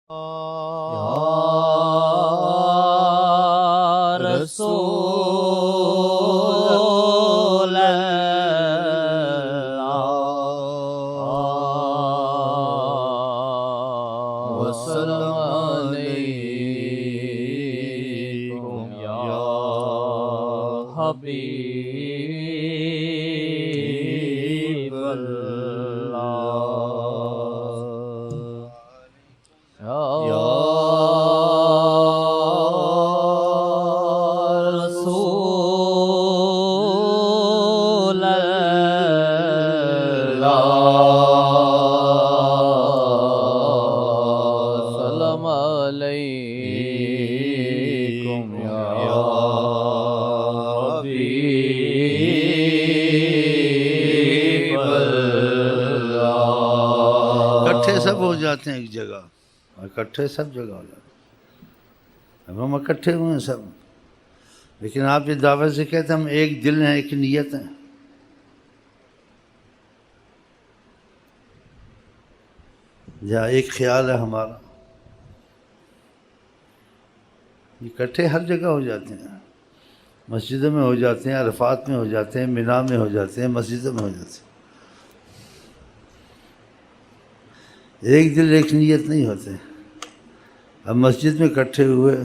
رسول اللہ وسلم علیکم یا حبیب اللہ یا رسول اللہ سلام علیکم یا حبیب اللہ۔ اکٹھے سب ہو جاتے ہیں ایک جگہ، اکٹھے سب جگہ ہو جاتے ہیں، اب ہم اکٹھے ہوئے ہیں سب، لیکن آپ یہ دعوت سے کہتے ہیں ہم ایک دل ہیں، ایک نیت ہیں۔ جہاں ایک خیال ہے ہمارا، اکٹھے ہر جگہ ہو جاتے ہیں، مسجدوں میں ہو جاتے ہیں، عرفات میں ہو جاتے ہیں، مینا میں ہو جاتے ہیں، مسجدوں میں ہو جاتے ہیں۔ ایک دل ایک نیت نہیں ہوتے۔ اب مسجد میں اکٹھے ہوئے،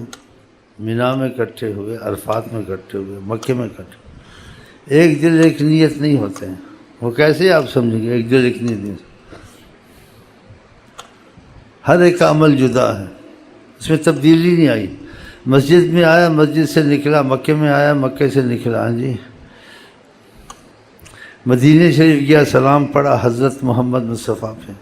مینا میں اکٹھے ہوئے، عرفات میں اکٹھے ہوئے، مکے میں اکٹھے ہوئے، ایک دل ایک نیت نہیں ہوتے ہیں۔ وہ کیسے آپ سمجھیں گے ایک دل ایک نیت نہیں؟ ہر ایک کا عمل جدا ہے، اس میں تبدیلی نہیں آئی۔ مسجد میں آیا، مسجد سے نکلا، مکے میں آیا، مکے سے نکلا، ہاں جی، مدینہ شریف گیا، سلام پڑھا حضرت محمد مصطفیٰ پہ،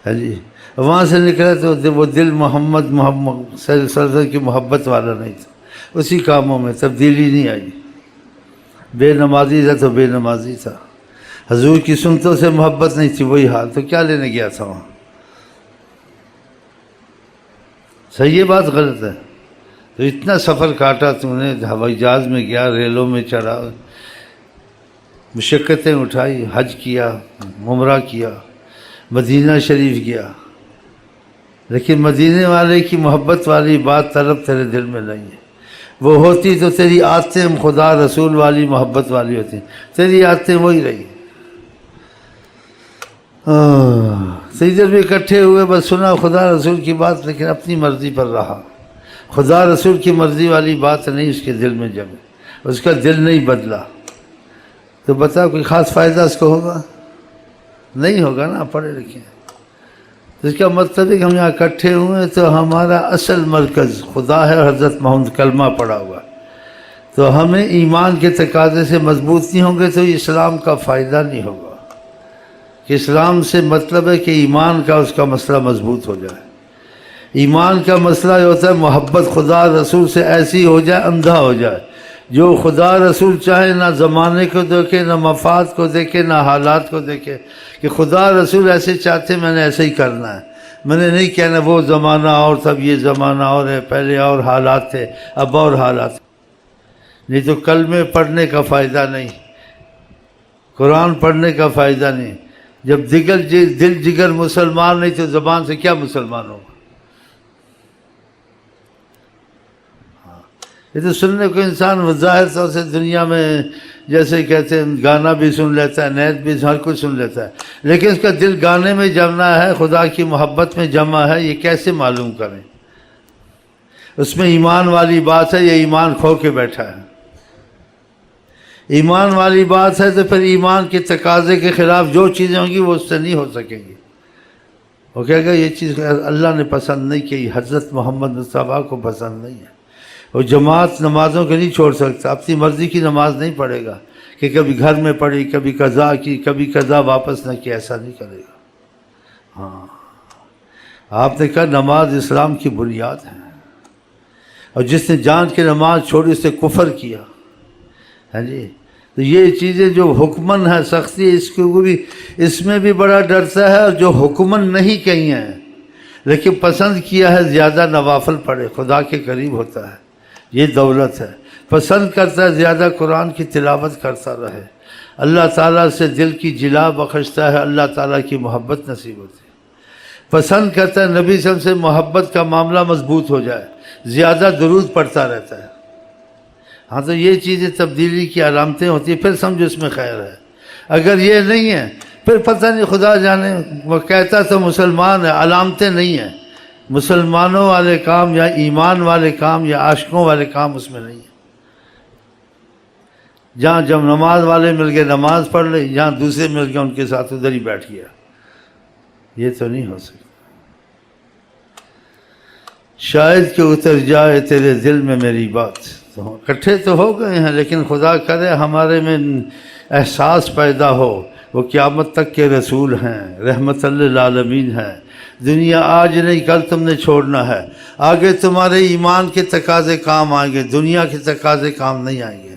ہاں جی، وہاں سے نکلا تو وہ دل محمد صلی اللہ علیہ وسلم کی محبت والا نہیں تھا، اسی کاموں میں تبدیلی نہیں آئی۔ بے نمازی تھا تو بے نمازی تھا، حضور کی سنتوں سے محبت نہیں تھی، وہی حال، تو کیا لینے گیا تھا وہاں؟ صحیح ہے بات غلط ہے؟ تو اتنا سفر کاٹا تم نے، ہوائی جہاز میں گیا، ریلوں میں چڑھا، مشقتیں اٹھائی، حج کیا، عمرہ کیا، مدینہ شریف گیا، لیکن مدینے والے کی محبت والی بات طلب تیرے دل میں نہیں ہے۔ وہ ہوتی تو تیری عادتیں خدا رسول والی محبت والی ہوتی، تیری عادتیں وہی رہی۔ سیدر بھی اکٹھے ہوئے، بس سنا خدا رسول کی بات، لیکن اپنی مرضی پر رہا۔ خدا رسول کی مرضی والی بات نہیں اس کے دل میں جمے، اس کا دل نہیں بدلا، تو بتا کوئی خاص فائدہ اس کو ہوگا؟ نہیں ہوگا نا، پڑھے لکھے۔ اس کا مطلب ہے کہ ہم یہاں اکٹھے ہوئے تو ہمارا اصل مرکز خدا ہے، حضرت محمد کلمہ پڑھا ہوا، تو ہمیں ایمان کے تقاضے سے مضبوط نہیں ہوں گے تو اسلام کا فائدہ نہیں ہوگا۔ کہ اسلام سے مطلب ہے کہ ایمان کا اس کا مسئلہ مضبوط ہو جائے۔ ایمان کا مسئلہ یہ ہوتا ہے محبت خدا رسول سے ایسی ہو جائے، اندھا ہو جائے، جو خدا رسول چاہے نہ زمانے کو دیکھے، نہ مفاد کو دیکھے، نہ حالات کو دیکھے، کہ خدا رسول ایسے چاہتے میں نے ایسے ہی کرنا ہے، میں نے نہیں کہنا وہ زمانہ اور تب یہ زمانہ اور ہے، پہلے اور حالات تھے اب اور حالات، نہیں تو کلمے پڑھنے کا فائدہ نہیں، قرآن پڑھنے کا فائدہ نہیں۔ جب دل جگر مسلمان نہیں تو زبان سے کیا مسلمان ہوگا؟ یہ تو سننے کو انسان ظاہر طور سے دنیا میں جیسے کہتے ہیں گانا بھی سن لیتا ہے، نیت بھی ہر کچھ سن لیتا ہے، لیکن اس کا دل گانے میں جمنا ہے، خدا کی محبت میں جمع ہے، یہ کیسے معلوم کریں؟ اس میں ایمان والی بات ہے یا ایمان کھو کے بیٹھا ہے؟ ایمان والی بات ہے تو پھر ایمان کے تقاضے کے خلاف جو چیزیں ہوں گی وہ اس سے نہیں ہو سکیں گی۔ وہ کہے گا یہ چیز اللہ نے پسند نہیں کی، حضرت محمد مصطفیٰ کو پسند نہیں ہے۔ وہ جماعت نمازوں کے نہیں چھوڑ سکتا، اپنی مرضی کی نماز نہیں پڑھے گا کہ کبھی گھر میں پڑھی، کبھی قضا کی، کبھی قضا واپس نہ کی، ایسا نہیں کرے گا۔ ہاں، آپ نے کہا نماز اسلام کی بنیاد ہے، اور جس نے جان کے نماز چھوڑی اس نے کفر کیا، ہاں جی۔ تو یہ چیزیں جو حکمن ہے سختی، اس میں بھی بڑا ڈرتا ہے، اور جو حکمن نہیں کہی ہیں لیکن پسند کیا ہے زیادہ نوافل پڑھے، خدا کے قریب ہوتا ہے، یہ دولت ہے۔ پسند کرتا ہے زیادہ قرآن کی تلاوت کرتا رہے، اللہ تعالیٰ سے دل کی جلا بخشتا ہے، اللہ تعالیٰ کی محبت نصیب ہوتی ہے۔ پسند کرتا ہے نبی صلی اللہ علیہ وسلم سے محبت کا معاملہ مضبوط ہو جائے، زیادہ درود پڑھتا رہتا ہے۔ ہاں تو یہ چیزیں تبدیلی کی علامتیں ہوتی ہیں، پھر سمجھو اس میں خیر ہے۔ اگر یہ نہیں ہے پھر پتہ نہیں، خدا جانے، وہ کہتا تو مسلمان ہے، علامتیں نہیں ہیں۔ مسلمانوں والے کام یا ایمان والے کام یا عاشقوں والے کام اس میں نہیں ہیں۔ جہاں جب نماز والے مل کے نماز پڑھ لے، جہاں دوسرے مل کے ان کے ساتھ ادھر ہی بیٹھ گیا، یہ تو نہیں ہو سکتا۔ شاید کہ اتر جائے تیرے دل میں میری بات، تو اکٹھے تو ہو گئے ہیں، لیکن خدا کرے ہمارے میں احساس پیدا ہو وہ قیامت تک کے رسول ہیں، رحمت للعالمین ہیں۔ دنیا آج نہیں کل تم نے چھوڑنا ہے، آگے تمہارے ایمان کے تقاضے کام آئیں گے، دنیا کے تقاضے کام نہیں آئیں گے۔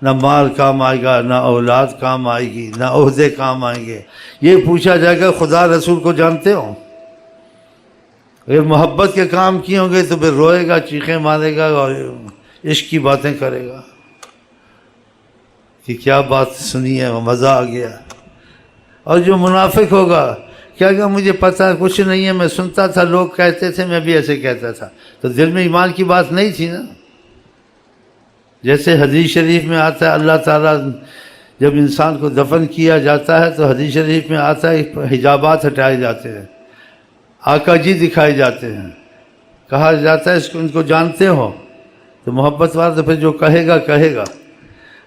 نہ مال کام آئے گا، نہ اولاد کام آئے گی، نہ عہدے کام آئیں گے۔ یہ پوچھا جائے گا خدا رسول کو جانتے ہو؟ اگر محبت کے کام کیے ہوں گے تو پھر روئے گا، چیخیں مارے گا اور عشق کی باتیں کرے گا کہ کیا بات سنی ہے، مزہ آ گیا۔ اور جو منافق ہوگا کیا کہ مجھے پتہ کچھ نہیں ہے، میں سنتا تھا، لوگ کہتے تھے، میں بھی ایسے کہتا تھا، تو دل میں ایمان کی بات نہیں تھی نا۔ جیسے حدیث شریف میں آتا ہے، اللہ تعالیٰ جب انسان کو دفن کیا جاتا ہے تو حدیث شریف میں آتا ہے حجابات ہٹائے جاتے ہیں، آقا جی دکھائے جاتے ہیں، کہا جاتا ہے اس کو ان کو جانتے ہو؟ تو محبت والا تو پھر جو کہے گا کہے گا،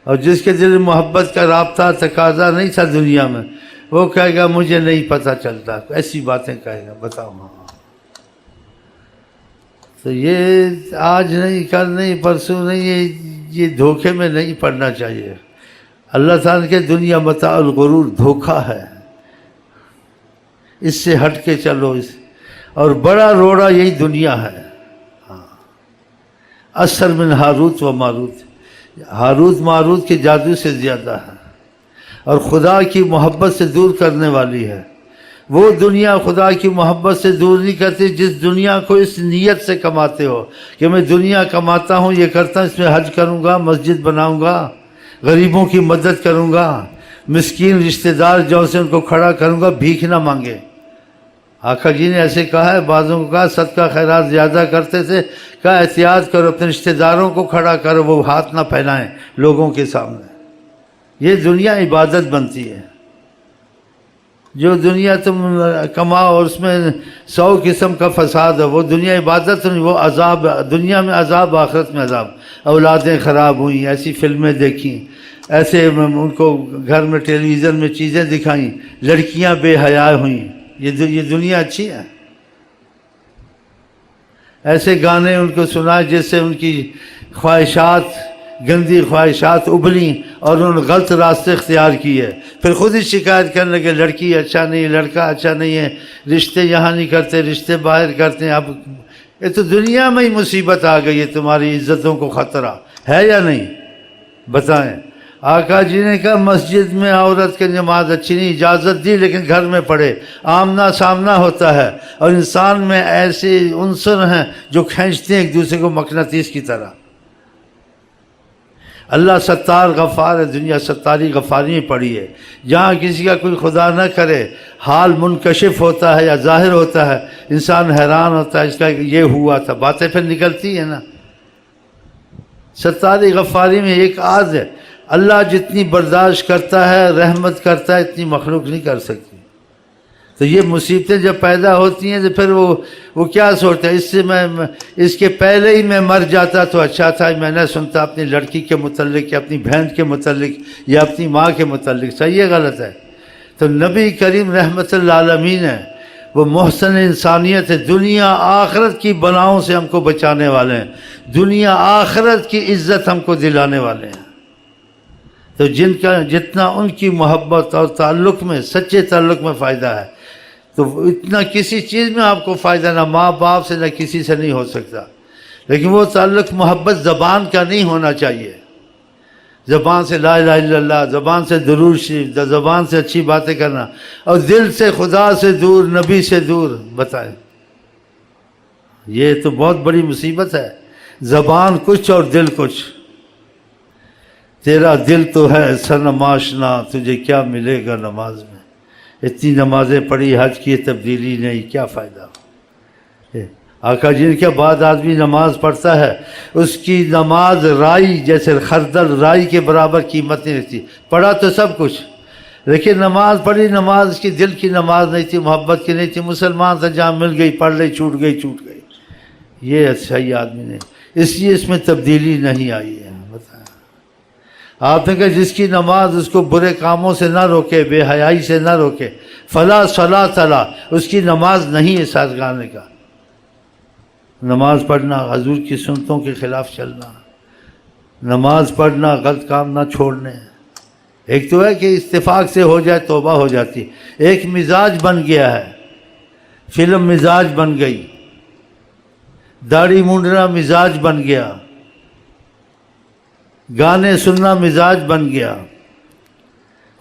اور جس کے دل میں محبت کا رابطہ تقاضا نہیں تھا دنیا میں، وہ کہے گا مجھے نہیں پتہ چلتا، ایسی باتیں کہے گا، بتاؤ۔ ہاں تو یہ آج نہیں، کل نہیں، پرسوں نہیں، یہ دھوکے میں نہیں پڑنا چاہیے۔ اللہ تعالیٰ کے دنیا متاع الغرور، دھوکہ ہے، اس سے ہٹ کے چلو، اور بڑا روڑا یہی دنیا ہے۔ اثر من ہاروت و ماروت، ہاروت ماروت کے جادو سے زیادہ ہے، اور خدا کی محبت سے دور کرنے والی ہے۔ وہ دنیا خدا کی محبت سے دور نہیں کرتی جس دنیا کو اس نیت سے کماتے ہو کہ میں دنیا کماتا ہوں، یہ کرتا ہوں، اس میں حج کروں گا، مسجد بناؤں گا، غریبوں کی مدد کروں گا، مسکین رشتہ دار جو سے ان کو کھڑا کروں گا، بھیک نہ مانگے۔ آقا جی نے ایسے کہا ہے، بعضوں کو کہا صدقہ خیرات زیادہ کرتے تھے، کہا احتیاط کرو، اپنے رشتہ داروں کو کھڑا کرو، وہ ہاتھ نہ پھیلائیں لوگوں کے سامنے۔ یہ دنیا عبادت بنتی ہے۔ جو دنیا تم کماؤ اور اس میں 100 قسم کا فساد ہے، وہ دنیا عبادت نہیں، وہ عذاب، دنیا میں عذاب، آخرت میں عذاب۔ اولادیں خراب ہوئیں، ایسی فلمیں دیکھیں، ایسے ان کو گھر میں ٹیلی ویژن میں چیزیں دکھائیں، لڑکیاں بے حیا ہوئیں، یہ دنیا اچھی ہے؟ ایسے گانے ان کو سنائے جس سے ان کی خواہشات، گندی خواہشات ابلیں اور انہوں نے غلط راستے اختیار کیے، پھر خود ہی شکایت کرنے لگے لڑکی اچھا نہیں ہے، لڑکا اچھا نہیں ہے، رشتے یہاں نہیں کرتے، رشتے باہر کرتے ہیں۔ اب یہ تو دنیا میں ہی مصیبت آ گئی ہے، تمہاری عزتوں کو خطرہ ہے یا نہیں؟ بتائیں۔ آقا جی نے کہا مسجد میں عورت کی نماز اچھی نہیں، اجازت دی، لیکن گھر میں پڑھے، آمنا سامنا ہوتا ہے، اور انسان میں ایسے عنصر ہیں جو کھینچتے ہیں ایک دوسرے کو مقناطیس کی طرح۔ اللہ ستار غفار ہے، دنیا ستاری غفاری میں پڑی ہے، جہاں کسی کا کوئی خدا نہ کرے حال منکشف ہوتا ہے یا ظاہر ہوتا ہے، انسان حیران ہوتا ہے اس کا یہ ہوا تھا، باتیں پھر نکلتی ہیں نا۔ ستاری غفاری میں ایک آز ہے، اللہ جتنی برداشت کرتا ہے، رحمت کرتا ہے، اتنی مخلوق نہیں کر سکتی۔ تو یہ مصیبتیں جب پیدا ہوتی ہیں تو پھر وہ کیا سوچتا ہے، اس کے پہلے ہی میں مر جاتا تو اچھا تھا، میں نے سنتا اپنی لڑکی کے متعلق یا اپنی بہن کے متعلق یا اپنی ماں کے متعلق، صحیح ہے غلط ہے؟ تو نبی کریم رحمت للعالمین ہے، وہ محسن انسانیت ہے، دنیا آخرت کی بلاؤں سے ہم کو بچانے والے ہیں، دنیا آخرت کی عزت ہم کو دلانے والے ہیں۔ تو جن کا جتنا ان کی محبت اور تعلق میں، سچے تعلق میں فائدہ ہے، تو اتنا کسی چیز میں آپ کو فائدہ نہ ماں باپ سے نہ کسی سے نہیں ہو سکتا۔ لیکن وہ تعلق محبت زبان کا نہیں ہونا چاہیے، زبان سے لا الہ الا اللہ، زبان سے درود شریف، زبان سے اچھی باتیں کرنا، اور دل سے خدا سے دور، نبی سے دور، بتائیں۔ یہ تو بہت بڑی مصیبت ہے، زبان کچھ اور دل کچھ۔ تیرا دل تو ہے صنم آشنا، تجھے کیا ملے گا نماز میں۔ اتنی نمازیں پڑھی، حج کی، تبدیلی نہیں، کیا فائدہ؟ آقا جی نے کیا، بعد آدمی نماز پڑھتا ہے اس کی نماز رائی جیسے خردل رائی کے برابر قیمت نہیں رکھتی، پڑھا تو سب کچھ لیکن نماز پڑھی، نماز اس کی دل کی نماز نہیں تھی، محبت کی نہیں تھی، مسلمان سے جہاں مل گئی پڑھ لئی، چھوٹ گئی چھوٹ گئی، یہ صحیح آدمی نہیں، اس لیے اس میں تبدیلی نہیں آئی ہے۔ بتائیں آپ نے کہا جس کی نماز اس کو برے کاموں سے نہ روکے، بے حیائی سے نہ روکے، فلا صلاۃ لہ، اس کی نماز نہیں ہے سازگارنے کا۔ نماز پڑھنا، حضور کی سنتوں کے خلاف چلنا، نماز پڑھنا، غلط کام نہ چھوڑنے۔ ایک تو ہے کہ اتفاق سے ہو جائے توبہ ہو جاتی، ایک مزاج بن گیا ہے، فلم مزاج بن گئی، داڑھی مونڈنا مزاج بن گیا، گانے سننا مزاج بن گیا۔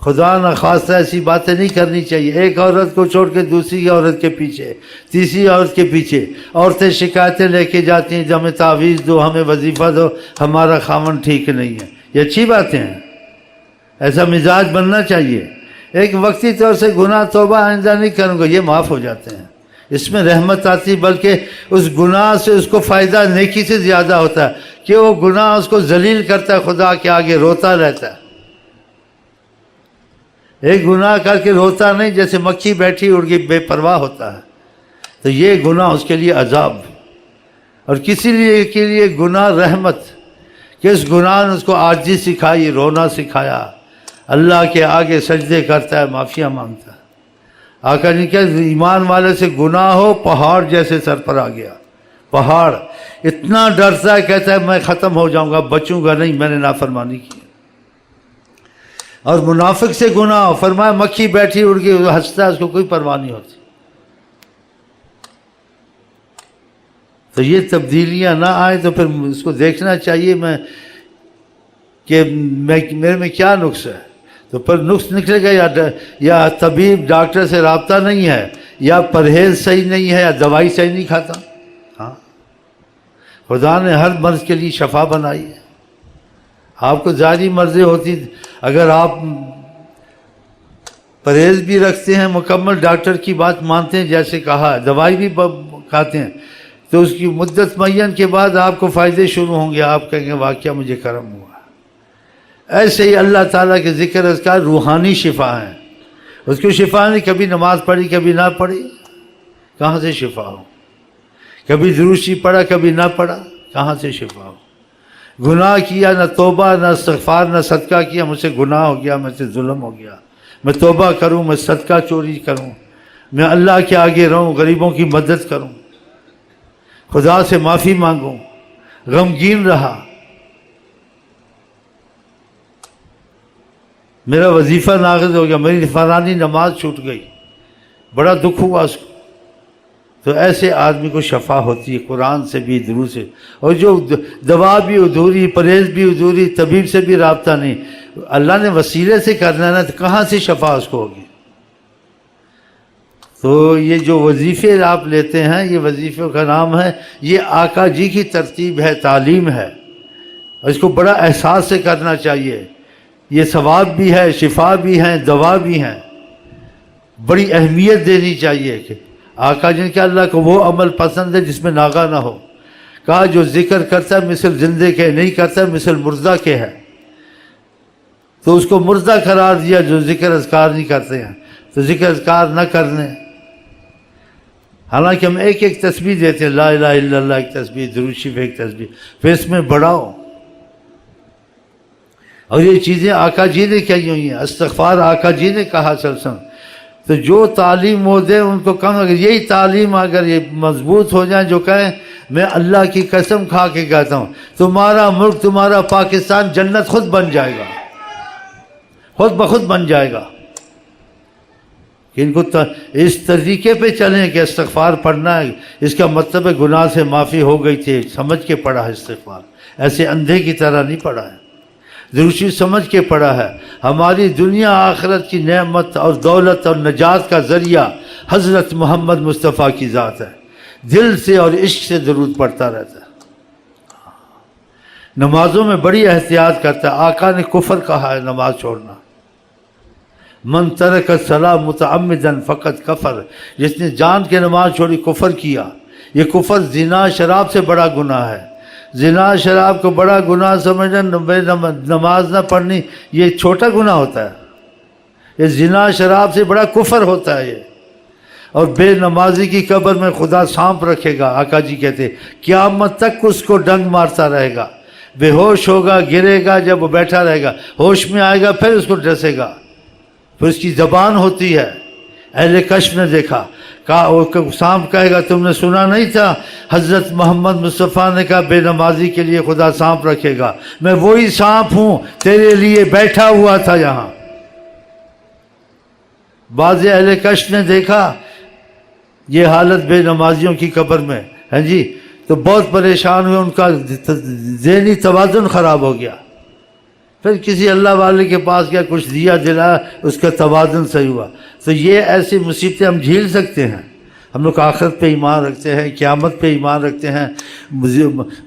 خدا نخواستہ ایسی باتیں نہیں کرنی چاہیے، ایک عورت کو چھوڑ کے دوسری عورت کے پیچھے، تیسری عورت کے پیچھے، عورتیں شکایتیں لے کے جاتی ہیں، ہمیں تعویذ دو، ہمیں وظیفہ دو، ہمارا خاوند ٹھیک نہیں ہے۔ یہ اچھی باتیں ہیں، ایسا مزاج بننا چاہیے۔ ایک وقتی طور سے گناہ توبہ آئندہ نہیں کروں گا، یہ معاف ہو جاتے ہیں، اس میں رحمت آتی، بلکہ اس گناہ سے اس کو فائدہ نیکی سے زیادہ ہوتا ہے کہ وہ گناہ اس کو ذلیل کرتا ہے، خدا کے آگے روتا رہتا ہے۔ ایک گناہ کر کے روتا نہیں، جیسے مکھی بیٹھی اڑ گئی، بے پرواہ ہوتا ہے، تو یہ گناہ اس کے لیے عذاب، اور کسی لیے کے لیے گناہ رحمت، کہ اس گناہ نے اس کو عاجزی سکھائی، رونا سکھایا، اللہ کے آگے سجدے کرتا ہے، معافیاں مانگتا ہے۔ آقا نے کہا ایمان والے سے گناہ ہو پہاڑ جیسے سر پر آ گیا، پہاڑ اتنا ڈرتا ہے، کہتا ہے میں ختم ہو جاؤں گا، بچوں گا نہیں، میں نے نافرمانی کی۔ اور منافق سے گناہ ہو، فرمایا مکھی بیٹھی اڑ گئی، وہ ہنستا ہے، اس کو کوئی پرواہ نہیں ہوتی۔ تو یہ تبدیلیاں نہ آئیں تو پھر اس کو دیکھنا چاہیے کہ میرے میں کیا نقص ہے، تو پھر نقص نکلے گا، یا طبیب ڈاکٹر سے رابطہ نہیں ہے، یا پرہیز صحیح نہیں ہے، یا دوائی صحیح نہیں کھاتا۔ ہاں، خدا نے ہر مرض کے لیے شفا بنائی ہے۔ آپ کو ظاہری مرضی ہوتی، اگر آپ پرہیز بھی رکھتے ہیں، مکمل ڈاکٹر کی بات مانتے ہیں جیسے کہا ہے، دوائی بھی کھاتے ہیں، تو اس کی مدت معین کے بعد آپ کو فائدے شروع ہوں گے، آپ کہیں گے واقعہ مجھے کرم ہوا۔ ایسے ہی اللہ تعالیٰ کے ذکر اذکار روحانی شفا ہیں، اس کو شفا نہیں، کبھی نماز پڑھی کبھی نہ پڑھی، کہاں سے شفا ہو؟ کبھی دروشی پڑھا کبھی نہ پڑھا، کہاں سے شفا ہو؟ گناہ کیا، نہ توبہ نہ استغفار نہ صدقہ کیا، مجھ سے گناہ ہو گیا، مجھ سے ظلم ہو گیا، میں توبہ کروں، میں صدقہ چوری کروں، میں اللہ کے آگے رہوں، غریبوں کی مدد کروں، خدا سے معافی مانگوں، غمگین رہا، میرا وظیفہ ناقض ہو گیا، میری فلانی نماز چھوٹ گئی، بڑا دکھ ہوا اس کو، تو ایسے آدمی کو شفا ہوتی ہے قرآن سے بھی، درود سے۔ اور جو دوا بھی ادھوری، پرہیز بھی ادھوری، طبیب سے بھی رابطہ نہیں، اللہ نے وسیلے سے کرنا ہے نا، تو کہاں سے شفا اس کو ہوگی؟ تو یہ جو وظیفے آپ لیتے ہیں، یہ وظیفوں کا نام ہے، یہ آقا جی کی ترتیب ہے، تعلیم ہے، اور اس کو بڑا احساس سے کرنا چاہیے۔ یہ ثواب بھی ہے، شفا بھی ہے، دوا بھی ہیں، بڑی اہمیت دینی چاہیے کہ آقا جن کے اللہ کو وہ عمل پسند ہے جس میں ناغہ نہ ہو۔ کہا جو ذکر کرتا ہے مثل زندے کے، نہیں کرتا ہے مثل مردہ کے ہے، تو اس کو مردہ قرار دیا جو ذکر اذکار نہیں کرتے ہیں، تو ذکر اذکار نہ کرنے۔ حالانکہ ہم ایک ایک تسبیح دیتے ہیں، لا الہ الا اللہ ایک تسبیح، درود شریف ایک تسبیح، پھر اس میں بڑھاؤ۔ اور یہ چیزیں آقا جی نے کہی ہوئی ہیں، استغفار آقا جی نے کہا صلی اللہ علیہ وسلم۔ تو جو تعلیم وہ دے ان کو کہوں، اگر یہی تعلیم اگر یہ مضبوط ہو جائیں، جو کہیں میں اللہ کی قسم کھا کے کہتا ہوں تمہارا ملک، تمہارا پاکستان جنت خود بن جائے گا، خود بخود بن جائے گا۔ ان کو اس طریقے پہ چلیں کہ استغفار پڑھنا ہے، اس کا مطلب ہے گناہ سے معافی ہو گئی تھی، سمجھ کے پڑھا ہے استغفار، ایسے اندھے کی طرح نہیں پڑھا ہے، درشی سمجھ کے پڑھا ہے۔ ہماری دنیا آخرت کی نعمت اور دولت اور نجات کا ذریعہ حضرت محمد مصطفیٰ کی ذات ہے، دل سے اور عشق سے درود پڑھتا رہتا ہے، نمازوں میں بڑی احتیاط کرتا ہے۔ آقا نے کفر کہا ہے نماز چھوڑنا، من ترک الصلاۃ متعمدا فقط کفر، جس نے جان کے نماز چھوڑی کفر کیا۔ یہ کفر زنا شراب سے بڑا گناہ ہے۔ زنا شراب کو بڑا گناہ سمجھنا، نماز نہ پڑھنی یہ چھوٹا گناہ ہوتا ہے۔ یہ زنا شراب سے بڑا کفر ہوتا ہے یہ۔ اور بے نمازی کی قبر میں خدا سانپ رکھے گا، آقا جی کہتے قیامت تک اس کو ڈنگ مارتا رہے گا، بے ہوش ہوگا، گرے گا، جب وہ بیٹھا رہے گا ہوش میں آئے گا پھر اس کو ڈسے گا۔ پھر اس کی زبان ہوتی ہے، اہل کشف نے دیکھا، سانپ کہے گا تم نے سنا نہیں تھا حضرت محمد مصطفیٰ نے کہا بے نمازی کے لیے خدا سانپ رکھے گا، میں وہی سانپ ہوں تیرے لیے بیٹھا ہوا تھا یہاں۔ بعض اہل کشف نے دیکھا یہ حالت بے نمازیوں کی قبر میں ہے جی، تو بہت پریشان ہوئے، ان کا ذہنی توازن خراب ہو گیا۔ پھر کسی اللہ والے کے پاس گیا، کچھ دیا دلایا، اس کا توازن صحیح ہوا۔ تو یہ ایسی مصیبتیں ہم جھیل سکتے ہیں۔ ہم لوگ آخرت پہ ایمان رکھتے ہیں، قیامت پہ ایمان رکھتے ہیں،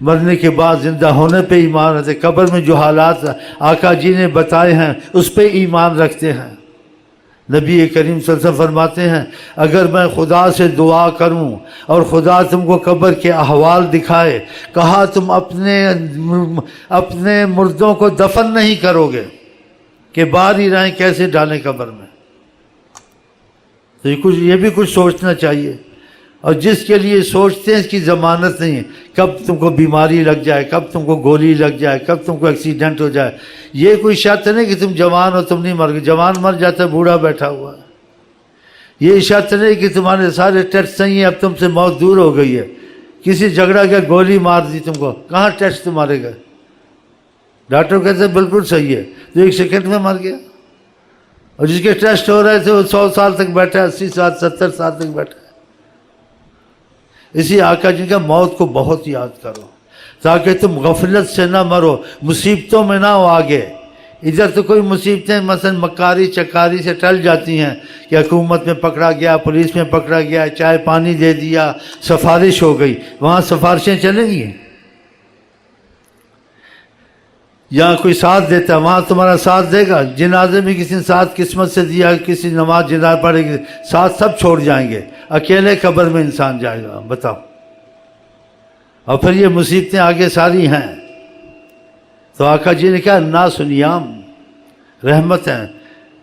مرنے کے بعد زندہ ہونے پہ ایمان رکھتے ہیں، قبر میں جو حالات آقا جی نے بتائے ہیں اس پہ ایمان رکھتے ہیں۔ نبی کریم صلی اللہ علیہ وسلم فرماتے ہیں اگر میں خدا سے دعا کروں اور خدا تم کو قبر کے احوال دکھائے، کہا تم اپنے مردوں کو دفن نہیں کرو گے کہ باہر ہی رہیں، کیسے ڈالیں قبر میں؟ تو یہ بھی کچھ سوچنا چاہیے۔ اور جس کے لیے سوچتے ہیں اس کی ضمانت نہیں ہے، کب تم کو بیماری لگ جائے، کب تم کو گولی لگ جائے، کب تم کو ایکسیڈنٹ ہو جائے۔ یہ کوئی شرط نہیں کہ تم جوان ہو تم نہیں مر گئے، جوان مر جاتا ہے بوڑھا بیٹھا ہوا ہے۔ یہ شرط نہیں کہ تمہارے سارے ٹیسٹ صحیح ہیں اب تم سے موت دور ہو گئی ہے، کسی جھگڑا کیا گولی مار دی تم کو، کہاں ٹیسٹ تمہارے گئے؟ ڈاکٹر کہتے ہیں بالکل صحیح ہے، تو 1 سیکنڈ میں مر گیا۔ اور جس کے ٹیسٹ ہو رہے تھے وہ 100 سال تک بیٹھا ہے، 80 سال 70 سال تک بیٹھا ہے۔ اسی آقا جی کا موت کو بہت یاد کرو تاکہ تم غفلت سے نہ مرو، مصیبتوں میں نہ ہو آگے۔ ادھر تو کوئی مصیبتیں مثلا مکاری چکاری سے ٹل جاتی ہیں کہ حکومت میں پکڑا گیا، پولیس میں پکڑا گیا، چائے پانی دے دیا، سفارش ہو گئی، وہاں سفارشیں چلیں گی؟ یہاں کوئی ساتھ دیتا ہے وہاں تمہارا ساتھ دے گا؟ جنازے میں کسی نے ساتھ قسمت سے دیا، کسی نماز جنازہ پڑھے گی، ساتھ سب چھوڑ جائیں گے، اکیلے قبر میں انسان جائے گا، بتاؤ۔ اور پھر یہ مصیبتیں آگے ساری ہیں۔ تو آقا جی نے کہا الناس نیام، رحمت ہیں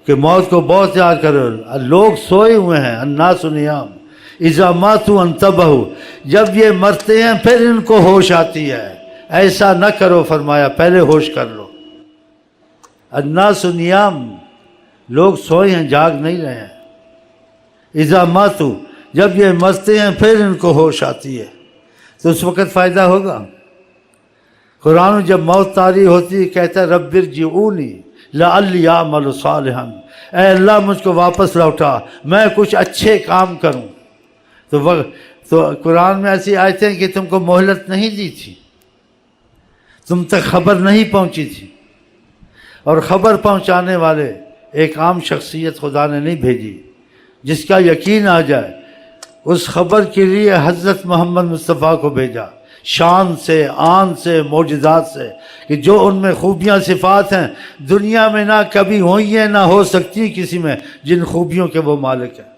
کہ موت کو بہت یاد کرو، لوگ سوئے ہوئے ہیں، الناس نیام اذا ماتوا انتبہوا، جب یہ مرتے ہیں پھر ان کو ہوش آتی ہے۔ ایسا نہ کرو، فرمایا پہلے ہوش کر لو۔ الناس نیام، لوگ سوئے ہیں، جاگ نہیں رہے ہیں۔ اذا ماتوا، جب یہ مرتے ہیں پھر ان کو ہوش آتی ہے، تو اس وقت فائدہ ہوگا۔ قرآن جب موت طاری ہوتی ہے کہتا ہے رب ارجعونی لعلی اعمل صالحا، اے اللہ مجھ کو واپس لوٹا میں کچھ اچھے کام کروں۔ تو قرآن میں ایسی آیتیں ہیں کہ تم کو مہلت نہیں دی تھی، تم تک خبر نہیں پہنچی تھی، اور خبر پہنچانے والے ایک عام شخصیت خدا نے نہیں بھیجی، جس کا یقین آ جائے اس خبر کے لیے حضرت محمد مصطفیٰ کو بھیجا، شان سے، آن سے، معجزات سے، کہ جو ان میں خوبیاں صفات ہیں دنیا میں نہ کبھی ہوئی ہیں نہ ہو سکتی کسی میں، جن خوبیوں کے وہ مالک ہیں۔